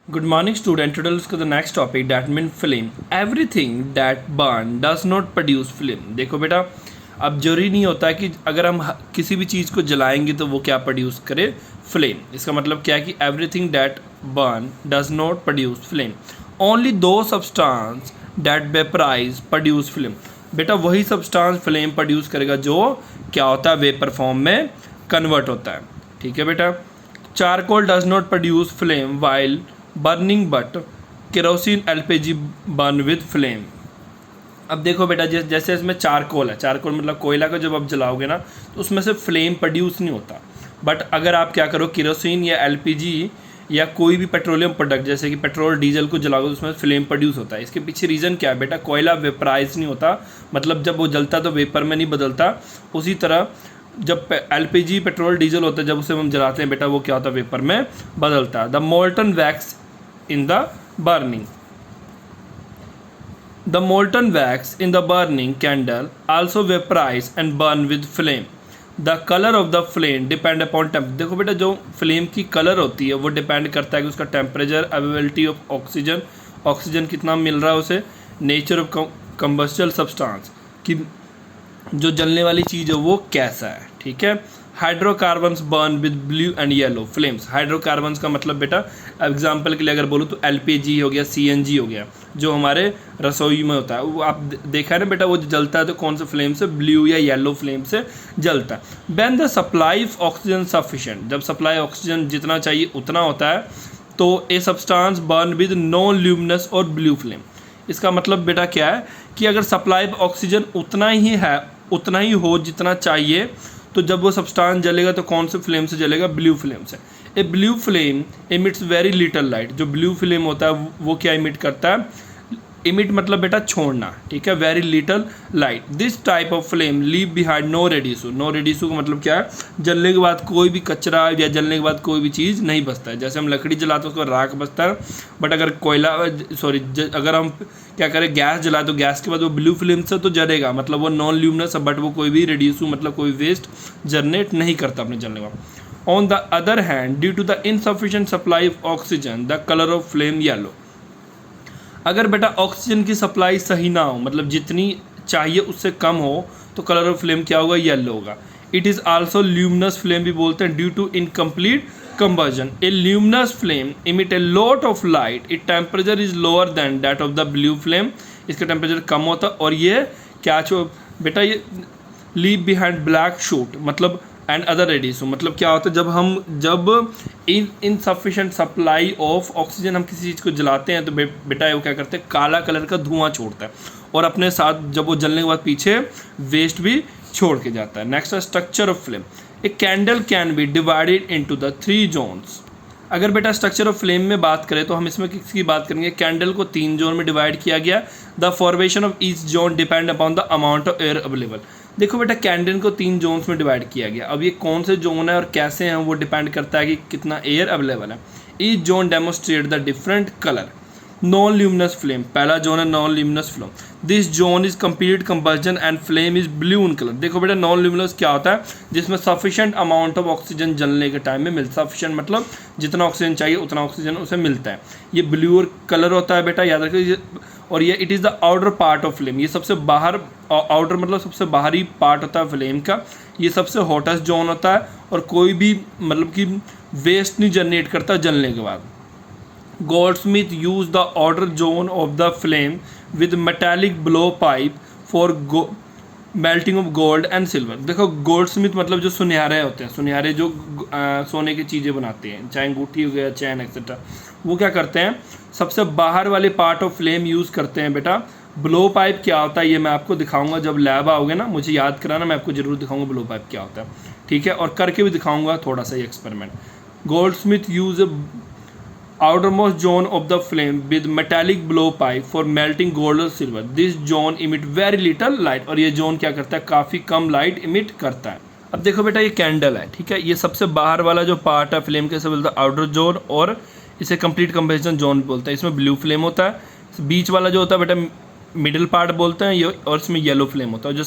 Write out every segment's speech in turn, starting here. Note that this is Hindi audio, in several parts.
Good morning, student. Today let's go to the next topic, that means film. Everything that burn does not produce film. देखो बेटा, अब जरूरी नहीं होता है कि अगर हम किसी भी चीज़ को जलाएंगे तो वो क्या प्रोड्यूस करे, फ्लेम. इसका मतलब क्या है कि everything that burn does not produce flame. Only those substance that vaporize produce flame. बेटा वही सब्सटेंस फ्लेम प्रोड्यूस करेगा जो क्या होता है, वेपर फॉर्म में कन्वर्ट होता है. ठीक है बेटा. Charcoal does not produce flame while burning but kerosene LPG burn with flame. अब देखो बेटा, जैसे इसमें चारकोल है, चारकोल मतलब कोयला का जब आप जलाओगे ना तो उसमें से फ्लेम प्रोड्यूस नहीं होता. बट अगर आप क्या करो, केरोसिन या एलपीजी या कोई भी पेट्रोलियम प्रोडक्ट जैसे कि पेट्रोल डीजल को जलाओगे तो उसमें फ्लेम प्रोड्यूस होता है. इसके पीछे रीज़न क्या है बेटा, कोयला वेपराइज नहीं होता, मतलब जब वो जलता तो वेपर में नहीं बदलता. उसी तरह जब एलपीजी पेट्रोल डीजल होता है, जब उसे हम जलाते हैं बेटा वो क्या होता है, वेपर में बदलता है. The molten wax in the burning. The molten wax in the burning candle also vaporize and burn with flame. The color of the flame depend upon temperature. देखो बेटा, जो फ्लेम की कलर होती है वो डिपेंड करता है कि उसका temperature, availability of oxygen, oxygen कितना मिल रहा है उसे, नेचर ऑफ कंबस्टिबल सब्सटेंस, कि जो जलने वाली चीज़ है वो कैसा है. ठीक है. Hydrocarbons burn with blue and yellow flames. Hydrocarbons का मतलब बेटा एग्जांपल के लिए अगर बोलूँ तो एलपीजी हो गया, सीएनजी हो गया, जो हमारे रसोई में होता है, वो आप देखा है ना बेटा, वो जलता है तो कौन से फ्लेम से, ब्लू या येलो फ्लेम से जलता है. When the supply of oxygen sufficient, जब सप्लाई ऑक्सीजन जितना चाहिए उतना होता है तो a substance burn with non luminous और ब्लू फ्लेम. इसका मतलब बेटा क्या है कि अगर सप्लाई ऑफ ऑक्सीजन उतना ही है, उतना ही हो जितना चाहिए, तो जब वो सब्सटेंस जलेगा तो कौन से फ्लेम से जलेगा, ब्लू फ्लेम से. A blue flame emits very little light. जो ब्लू फ्लेम होता है वो क्या इमिट करता है, इमिट मतलब बेटा छोड़ना. ठीक है. Very little light. This type of flame leave behind no रेडिसू. No रेडिसू का मतलब क्या है, जलने के बाद कोई भी कचरा या जलने के बाद कोई भी चीज़ नहीं बचता है. जैसे हम लकड़ी जलाते हैं उसको राख बचता है, बट अगर कोयला अगर हम क्या करें, गैस जलाए तो गैस के बाद वो ब्लू फ्लेम से तो जलेगा, मतलब वो नॉन ल्यूमिनस है, बट वो कोई भी रेडिसू मतलब कोई वेस्ट जनरेट नहीं करता अपने जलने का. On the other hand, due to the insufficient supply of oxygen the colour of flame yellow. अगर बेटा ऑक्सीजन की सप्लाई सही ना हो, मतलब जितनी चाहिए उससे कम हो, तो कलर ऑफ फ्लेम क्या होगा, येलो होगा. It is also luminous flame भी बोलते हैं due to incomplete combustion. A luminous flame emit a lot of light. It temperature is lower than that of the blue flame. इसका टेम्परेचर कम होता है और ये क्या बेटा, ये लीव बिहाइंड ब्लैक शूट मतलब एंड अदर रेडिसो. मतलब क्या होता है, जब इनसफिशिएंट सप्लाई ऑफ ऑक्सीजन हम किसी चीज़ को जलाते हैं तो बेटा वो क्या करते हैं, काला कलर का धुआं छोड़ता है और अपने साथ जब वो जलने के बाद पीछे वेस्ट भी छोड़ के जाता है. नेक्स्ट है structure of flame. A candle can be divided into the 3 zones. अगर बेटा स्ट्रक्चर ऑफ फ्लेम में बात करें तो हम इसमें किसकी बात करेंगे, कैंडल को 3 जोन में डिवाइड किया गया. The formation of each zone depend upon the amount of air available. देखो बेटा, कैंडल को 3 जोन्स में डिवाइड किया गया. अब ये कौन से जोन है और कैसे हैं वो डिपेंड करता है कि कितना एयर अवेलेबल है. Each zone demonstrate the different colour. Non luminous flame, पहला जोन है non luminous flame. This zone is complete combustion and flame is blue in colour. देखो बेटा, नॉन ल्यूमिनस क्या होता है, जिसमें सफिशिएंट अमाउंट ऑफ ऑक्सीजन जलने के टाइम में मिलता है. सफिशिएंट मतलब जितना ऑक्सीजन चाहिए उतना ऑक्सीजन उसे मिलता है. ये ब्लू और कलर होता है बेटा, याद रखिए. और ये it is the outer part of flame. ये सबसे बाहर, आउटर मतलब सबसे बाहरी पार्ट होता है फ्लेम का. ये सबसे हॉटेस्ट जोन होता है और कोई भी मतलब कि वेस्ट नहीं जनरेट करता जलने के बाद. Goldsmith used the outer zone of the flame with metallic blowpipe for melting of gold and silver. देखो गोल्डस्मिथ मतलब जो सुनहरे होते हैं, सुनहरे जो सोने की चीज़ें बनाते हैं, चाहे अंगूठी हो गया, चैन एक्सेट्रा, वो क्या करते हैं, सबसे बाहर वाले पार्ट ऑफ फ्लेम यूज़ करते हैं बेटा. ब्लो पाइप क्या होता है ये मैं आपको दिखाऊंगा जब लैब आओगे ना, मुझे याद कराना, मैं आपको जरूर दिखाऊंगा ब्लो पाइप क्या होता है. ठीक है. और करके भी दिखाऊंगा थोड़ा सा ये experiment. Goldsmith use outermost zone of the flame with metallic blowpipe for melting gold or silver. This zone emit very little light. और ये जोन क्या करता है, काफ़ी कम लाइट इमिट करता है. अब देखो बेटा, ये कैंडल है. ठीक है. ये सबसे बाहर वाला जो पार्ट है फ्लेम के, से बोलता है आउटर जोन, और इसे कंप्लीट कंबस्शन जोन बोलते हैं. इसमें ब्लू फ्लेम होता है. बीच वाला जो होता है बेटा मिडिल पार्ट बोलते हैं ये, और इसमें येलो फ्लेम होता है. जो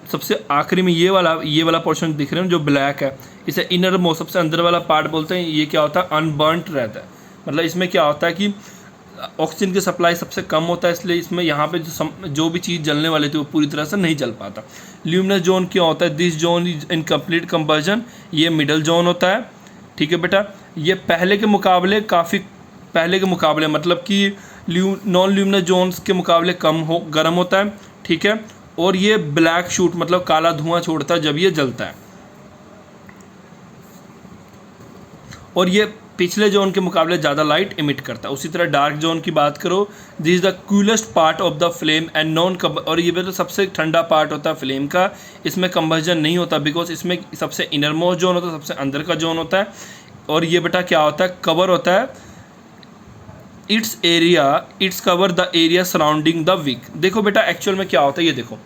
सबसे आखिरी में ये वाला पोर्शन दिख रहे हैं जो ब्लैक है, इसे इनर मोस्ट, सबसे अंदर वाला पार्ट बोलते हैं. ये क्या होता है, अनबर्नट रहता है. मतलब इसमें क्या होता है कि ऑक्सीजन की सप्लाई सबसे कम होता है, इसलिए इसमें यहाँ पे जो भी चीज़ जलने वाली थी वो पूरी तरह से नहीं जल पाता। ल्यूमिनस जोन क्या होता है? दिस जोन इज इनकम्प्लीट कंबर्जन, ये मिडल जोन होता है। ठीक है बेटा, ये पहले के मुकाबले काफ़ी, पहले के मुकाबले मतलब कि नॉन ल्यूमिनस जोन्स के मुकाबले गर्म होता है। ठीक है, और ये ब्लैक शूट मतलब काला धुआं छोड़ता है जब ये जलता है, और ये पिछले जोन के मुकाबले ज़्यादा लाइट इमिट करता है। उसी तरह डार्क जोन की बात करो, this is the coolest part of the flame and non, और ये तो सबसे ठंडा पार्ट होता है फ्लेम का, इसमें कंबर्जन नहीं होता बिकॉज इसमें सबसे इनर मोस्ट जोन होता है, सबसे अंदर का जोन होता है। और ये बेटा क्या होता है? कवर होता है it's cover the area surrounding the wick. देखो बेटा एक्चुअल में क्या होता है, ये देखो,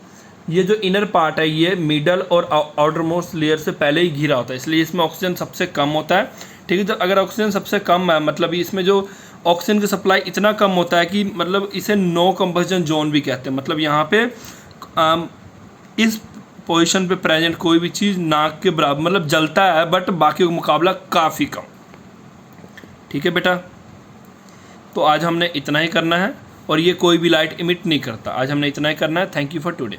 ये जो इनर पार्ट है ये मिडल और आउटर मोस्ट लेयर से पहले ही घिरा होता है, इसलिए इसमें ऑक्सीजन सबसे कम होता है। ठीक है, तो अगर ऑक्सीजन सबसे कम है मतलब इसमें जो ऑक्सीजन की सप्लाई इतना कम होता है कि मतलब इसे नो कंबशन जोन भी कहते हैं। मतलब यहाँ पे इस पोजीशन पे प्रेजेंट कोई भी चीज़ नाक के बराबर मतलब जलता है, बट बाकी का मुकाबला काफ़ी कम। ठीक है बेटा, तो आज हमने इतना ही करना है, और ये कोई भी लाइट इमिट नहीं करता। आज हमने इतना ही करना है। Thank you for today.